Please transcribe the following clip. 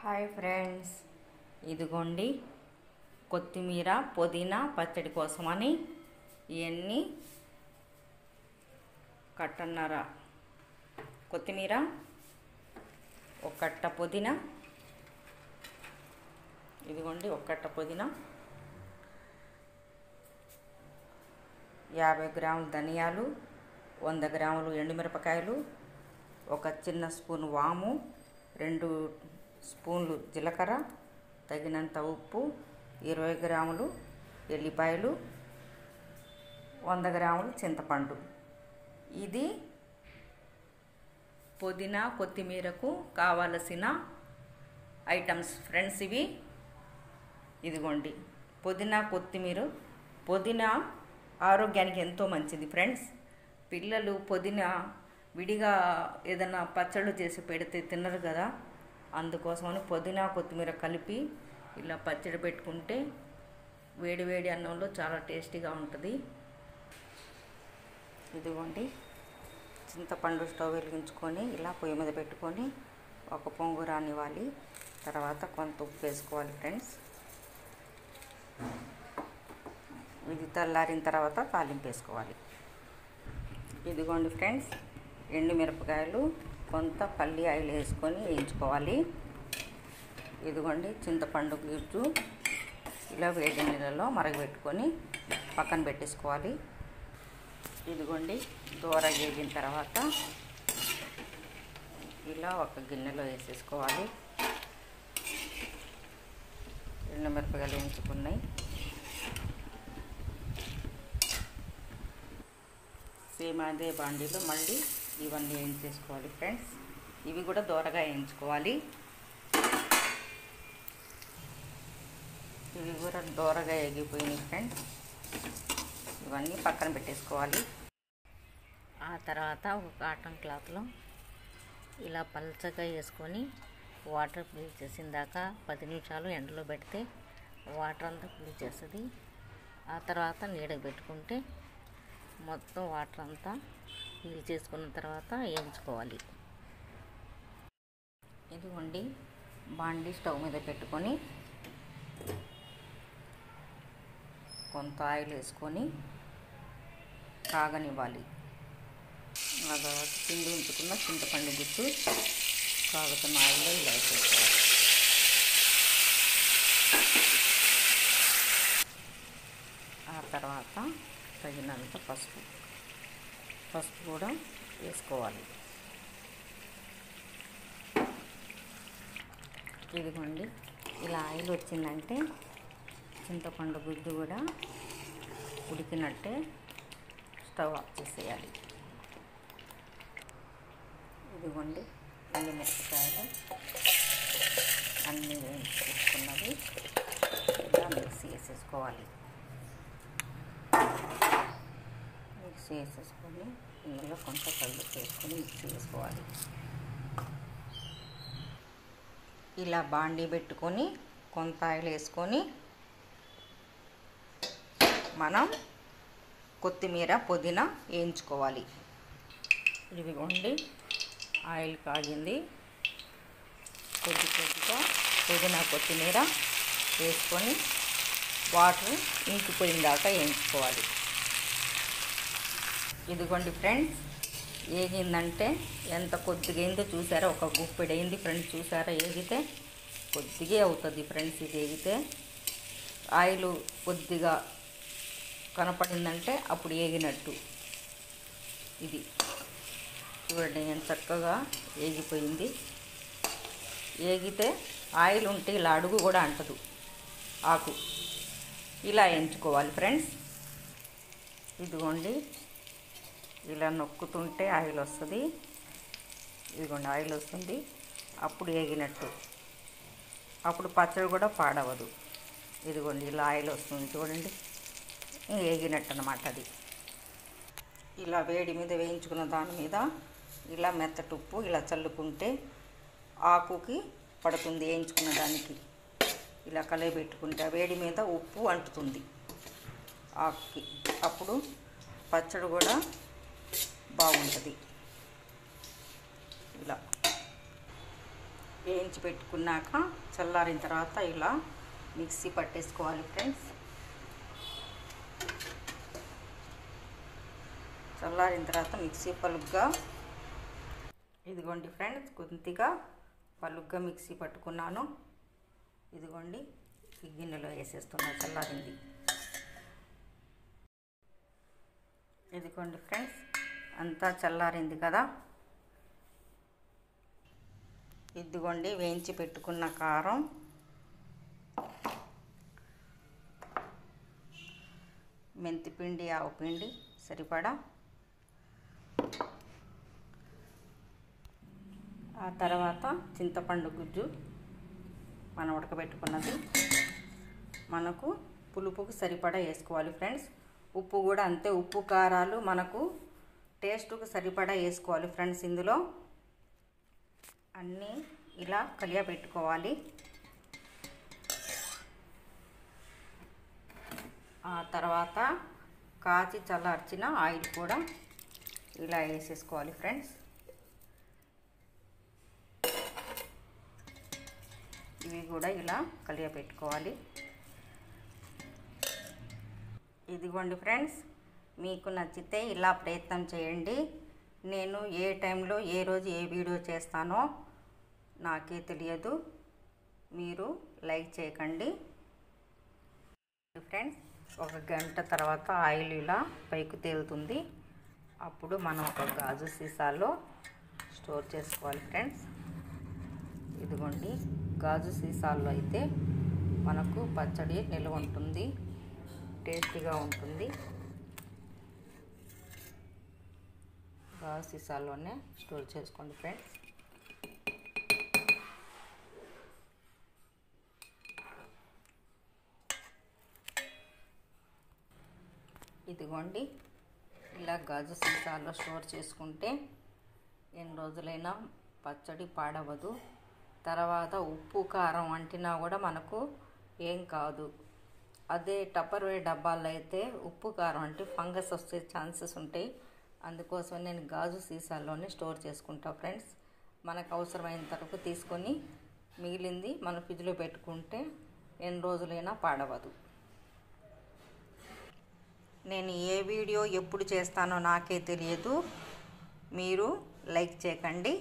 Hi friends, ఇదిగోండి కొత్తిమీర పుదీనా పచ్చడి కోసమని ఇవన్నీ కట్టన్నర కొత్తిమీర, ఒక కట్ట పుదీనా, ఇదిగోండి ఒక కట్ట పుదీనా, 50 గ్రాములు ధనియాలు, 100 గ్రాములు ఎండుమిరపకాయలు, ఒక చిన్న స్పూన్ వాము, 2 స్పూన్లు జీలకర్ర, తగినంత ఉప్పు, 20 గ్రాములు ఎల్లిపాయలు, 100 గ్రాములు చింతపండు. ఇది పుదీనా కొత్తిమీరకు కావలసిన ఐటమ్స్ ఫ్రెండ్స్. ఇదిగోండి పుదీనా కొత్తిమీర. పుదీనా ఆరోగ్యానికి ఎంతో మంచిది ఫ్రెండ్స్. పిల్లలు పుదీనా విడిగా ఏదైనా పచ్చళ్ళు చేసి పెడితే తినరు కదా, అందుకోసమని పుదీనా కొత్తిమీర కలిపి ఇలా పచ్చడి పెట్టుకుంటే వేడి వేడి అన్నంలో చాలా టేస్టీగా ఉంటుంది. ఇదిగోండి చింతపండు స్టవ్ వెలిగించుకొని ఇలా పొయ్యి మీద పెట్టుకొని ఒక పొంగు రానివ్వాలి. తర్వాత కొంత ఉప్పు వేసుకోవాలి ఫ్రెండ్స్. ఇది చల్లారిన తర్వాత తాలింపు వేసుకోవాలి. ఇదిగోండి ఫ్రెండ్స్, ఎండుమిరపకాయలు, కొంత పల్లి ఆయిల్ వేసుకొని వేయించుకోవాలి. ఇదిగోండి చింతపండు గుజ్జు ఇలా వేడి నీళ్ళలో మరగబెట్టుకొని పక్కన పెట్టేసుకోవాలి. ఇదిగోండి దూరగా వేగిన తర్వాత ఇలా ఒక గిన్నెలో వేసేసుకోవాలి. ఎండుమిరపకాయలు వేయించుకున్నాయి. సేమ్ అదే బాండీలో మళ్ళీ ఇవన్నీ వేయించేసుకోవాలి ఫ్రెండ్స్. ఇవి కూడా దూరగా వేయించుకోవాలి. ఇవి కూడా దూరగా వేగిపోయినాయి ఫ్రెండ్స్. ఇవన్నీ పక్కన పెట్టేసుకోవాలి. ఆ తర్వాత ఒక కాటన్ క్లాత్లో ఇలా పల్చగా వేసుకొని వాటర్ ఫిల్ చేసిన దాకా 10 నిమిషాలు ఎండలో పెడితే వాటర్ అంతా ఫిల్ చేస్తుంది. ఆ తర్వాత నీడకు పెట్టుకుంటే మొత్తం వాటర్ అంతా ఫిల్ చేసుకున్న తర్వాత వేయించుకోవాలి. ఇదిగోండి బాండీ స్టవ్ మీద పెట్టుకొని కొంత ఆయిల్ వేసుకొని కాగనివ్వాలి. ఆ తర్వాత పిండి ఉంచుకున్న చింతపండు గుజ్జు కాగుతున్న ఆయిల్లో ఇలా వేసుకోవాలి. ఆ తర్వాత తగినంత పసుపు కూడా వేసుకోవాలి. ఇదిగోండి ఇలా ఆయిల్ వచ్చిందంటే చింతపండు గుజ్జు కూడా ఉడికినట్టే స్టవ్ ఆఫ్ చేసేయాలి. ఇదిగోండి ఎండుమిరపకాయలు అన్నీ వేయించుకున్నవి ఇలా మిక్సీ వేసేసుకోవాలి. మిక్సీ వేసేసుకొని ఇందులో కొంచెం కళ్ళు వేసుకొని మిక్సీ వేసుకోవాలి. ఇలా బాండీ పెట్టుకొని కొంత ఆయిల్ వేసుకొని మనం కొత్తిమీర పుదీనా వేయించుకోవాలి. ఇదిగోండి ఆయిల్ కాగింది. కొద్దిగా పుదీనా కొత్తిమీర వేసుకొని వాటర్ ఇంకిపోయిన దాకా వేయించుకోవాలి. ఇదిగోండి ఫ్రెండ్స్, ఏగిందంటే ఎంత కొద్దిగా అయిందో చూసారా, ఒక గుప్పెడు అయింది ఫ్రెండ్స్. చూసారా, ఏగితే కొద్దిగా అవుతుంది ఫ్రెండ్స్. ఇది ఏగితే ఆయిల్ కొద్దిగా కనపడిందంటే అప్పుడు ఏగినట్టు. ఇది చూడండి ఎంత చక్కగా ఏగిపోయింది. ఏగితే ఆయిల్ ఉంటే ఇలా అడుగు కూడా అంటదు ఆకు. ఇలా వేయించుకోవాలి ఫ్రెండ్స్. ఇదిగోండి ఇలా నొక్కుతుంటే ఆయిల్ వస్తుంది. ఇదిగోండి ఆయిల్ వస్తుంది, అప్పుడు వేగినట్టు. అప్పుడు పచ్చడి కూడా పాడవదు. ఇదిగోండి ఇలా ఆయిల్ వస్తుంది చూడండి, వేగినట్టు అన్నమాట. అది ఇలా వేడి మీద వేయించుకున్న దాని మీద ఇలా మెత్తటి ఉప్పు ఇలా చల్లుకుంటే ఆకుకి పడుతుంది. వేయించుకున్న దానికి ఇలా కలయి పెట్టుకుంటే ఆ వేడి మీద ఉప్పు అంటుతుంది ఆకుకి. అప్పుడు పచ్చడి కూడా బాగుంటుంది. ఇలా వేయించి వేయించి పెట్టుకున్నాక చల్లారిన తర్వాత ఇలా మిక్సీ పట్టేసుకోవాలి ఫ్రెండ్స్. చల్లారిన తర్వాత మిక్సీ పలుగ్గా, ఇదిగోండి ఫ్రెండ్స్, కొద్దిగా పలుగ్గా మిక్సీ పట్టుకున్నాను. ఇదిగోండి ఈ గిన్నెలో వేసేస్తున్నా, చల్లారింది. ఇదిగోండి ఫ్రెండ్స్, అంతా చల్లారింది కదా. ఇదిగోండి వేయించి పెట్టుకున్న కారం, మెంతిపిండి, ఆవపిండి సరిపడా, ఆ తర్వాత చింతపండు గుజ్జు మనం ఉడకబెట్టుకున్నది. మనకు పులుపుకు సరిపడా వేసుకోవాలి ఫ్రెండ్స్. ఉప్పు కూడా అంతే, ఉప్పు కారాలు మనకు టేస్ట్కు సరిపడా వేసుకోవాలి ఫ్రెండ్స్. ఇందులో అన్నీ ఇలా కలియబెట్టుకోవాలి. ఆ తర్వాత కాచి చల్లార్చిన ఆయిల్ కూడా ఇలా వేసేసుకోవాలి ఫ్రెండ్స్. ఇవి కూడా ఇలా కలియబెట్టుకోవాలి. ఇదిగోండి ఫ్రెండ్స్, మీకు నచ్చితే ఇలా ప్రయత్నం చేయండి. నేను ఏ టైంలో ఏ రోజు ఏ వీడియో చేస్తానో నాకే తెలియదు, మీరు లైక్ చేయకండి ఫ్రెండ్స్. ఒక గంట తర్వాత ఆయిల్ ఇలా పైకి తేలుతుంది. అప్పుడు మనం ఒక గాజు సీసాలో స్టోర్ చేసుకోవాలి ఫ్రెండ్స్. ఇదిగోండి, గాజు సీసాల్లో అయితే మనకు పచ్చడి నిల్వ ఉంటుంది, టేస్టీగా ఉంటుంది. గాజు సీసాల్లోనే స్టోర్ చేసుకోండి ఫ్రెండ్స్. ఇదిగోండి, ఇలా గాజు సీసాల్లో స్టోర్ చేసుకుంటే ఎన్ని రోజులైనా పచ్చడి పాడవదు. తర్వాత ఉప్పు కారం అంటినా కూడా మనకు ఏం కాదు. అదే టప్పర్వేర్ డబ్బాల్లో అయితే ఉప్పు కారం అంటే ఫంగస్ వచ్చే ఛాన్సెస్ ఉంటాయి. అందుకోసం నేను గాజు సీసాల్లోనే స్టోర్ చేసుకుంటా ఫ్రెండ్స్. మనకు అవసరమైనంత వరకు తీసుకొని మిగిలింది మన ఫ్రిడ్జ్లో పెట్టుకుంటే ఎన్ని రోజులైనా పాడవదు. నేను ఏ వీడియో ఎప్పుడు చేస్తానో నాకే తెలియదు, మీరు లైక్ చేయకండి.